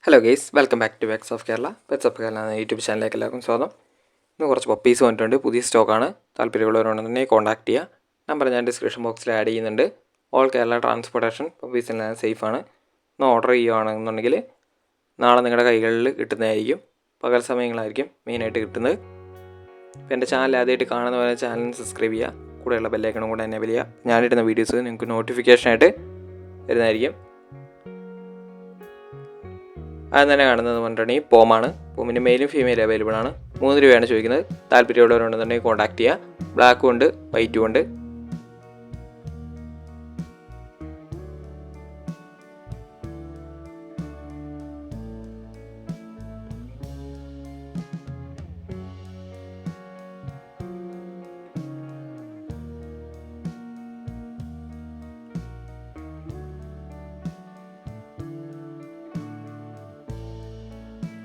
Hello guys, welcome back to Vex of Kerala. Pets of Kerala എന്ന YouTube ചാനലിലേക്ക് എല്ലാവർക്കും സ്വാഗതം. ഇന്ന് കുറച്ച് പപ്പീസ് വന്നിട്ടുണ്ട്. പുതിയ സ്റ്റോക്കാണ്. താല്പര്യമുള്ളവരുണ്ടെന്നുണ്ടെങ്കിൽ കോൺടാക്ട് ചെയ്യുക. നമ്പർ ഞാൻ ഡിസ്ക്രിപ്ഷൻ ബോക്സിൽ ആഡ് ചെയ്യുന്നുണ്ട്. ഓൾ കേരള ട്രാൻസ്പോർട്ടേഷൻ പപ്പീസെല്ലാം സേഫാണ്. ഒന്ന് ഓർഡർ ചെയ്യുകയാണെന്നുണ്ടെങ്കിൽ നാളെ നിങ്ങളുടെ കൈകളിൽ കിട്ടുന്നതായിരിക്കും. പകൽ സമയങ്ങളായിരിക്കും മെയിനായിട്ട് കിട്ടുന്നത്. ഇപ്പോൾ എൻ്റെ ചാനൽ ആദ്യമായിട്ട് കാണുന്നവരെ ചാനൽ സബ്സ്ക്രൈബ് ചെയ്യുക. കൂടെയുള്ള ബെല്ലൈക്കണും കൂടെ എനേബിൾ ചെയ്യുക. ഞാനിടുന്ന വീഡിയോസ് നിങ്ങൾക്ക് നോട്ടിഫിക്കേഷനായിട്ട് വരുന്നതായിരിക്കും. അത് തന്നെ കാണുന്നത് പറഞ്ഞിട്ടുണ്ടെങ്കിൽ പോമാണ്. പോമിന് മെയിലും ഫീമെയിലും അവൈലബിൾ ആണ്. 3 രൂപയാണ് ചോദിക്കുന്നത്. താല്പര്യമുള്ളവരുണ്ടെന്നുണ്ടെങ്കിൽ കോൺടാക്ട് ചെയ്യുക. ബ്ലാക്കും ഉണ്ട്, വൈറ്റും ഉണ്ട്.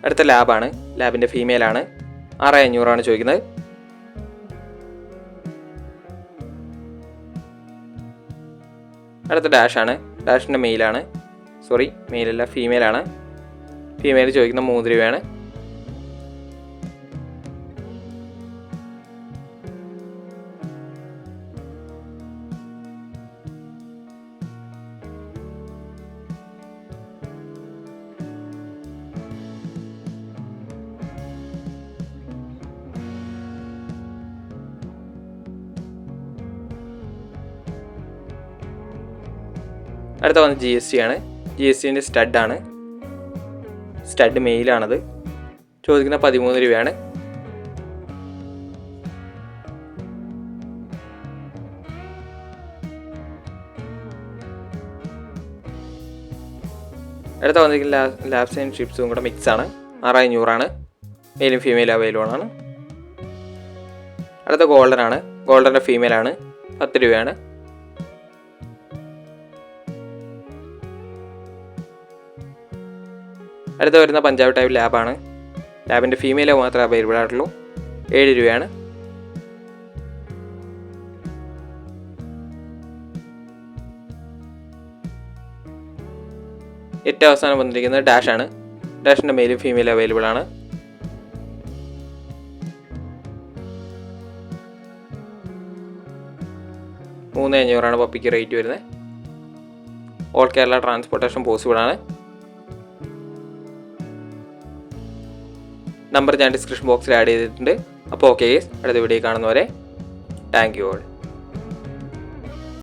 അടുത്ത ലാബാണ്. ലാബിൻ്റെ ഫീമെയിലാണ്. 6500 ചോദിക്കുന്നത്. അടുത്ത ഡാഷാണ്. ഡാഷിൻ്റെ മെയിലാണ്. മെയിലല്ല, ഫീമെയിലാണ്. ഫീമെയിൽ ചോദിക്കുന്ന 3 രൂപയാണ്. അടുത്ത വന്ന് GST ആണ്. GSTൻ്റെ സ്റ്റഡാണ്. സ്റ്റഡ് മെയിലാണത്. ചോദിക്കുന്ന 13 രൂപയാണ്. അടുത്ത വന്നിരിക്കുന്ന ലാബ്സ് ആൻഡ് ഷിപ്സും കൂടെ മിക്സാണ്. 6500 മെയിലും ഫീമെയിലും അവൈലബിൾ ആണ്. അടുത്ത ഗോൾഡനാണ്. ഗോൾഡൻ്റെ ഫീമെയിലാണ്. 10 രൂപയാണ്. അടുത്ത വരുന്ന പഞ്ചാബ് ടൈപ്പ് ലാബാണ്. ലാബിൻ്റെ ഫീമെയിലോ മാത്രമേ അവൈലബിൾ ആയിട്ടുള്ളൂ. 7 രൂപയാണ്. ഏറ്റവും അവസാനം വന്നിരിക്കുന്നത് ഡാഷാണ്. ഡാഷിൻ്റെ മെയിലും ഫീമെയിലും അവൈലബിൾ ആണ്. $3500 പപ്പിക്ക് റേറ്റ് വരുന്നത്. ഓൾ കേരള ട്രാൻസ്പോർട്ടേഷൻ പോസിബിൾ ആണ്. നമ്പർ ഞാൻ ഡിസ്ക്രിപ്ഷൻ ബോക്സിൽ ആഡ് ചെയ്തിട്ടുണ്ട്. അപ്പോൾ ഓക്കെ, അടുത്ത വീഡിയോ കാണുന്നവരെ താങ്ക് യു ഓൾ.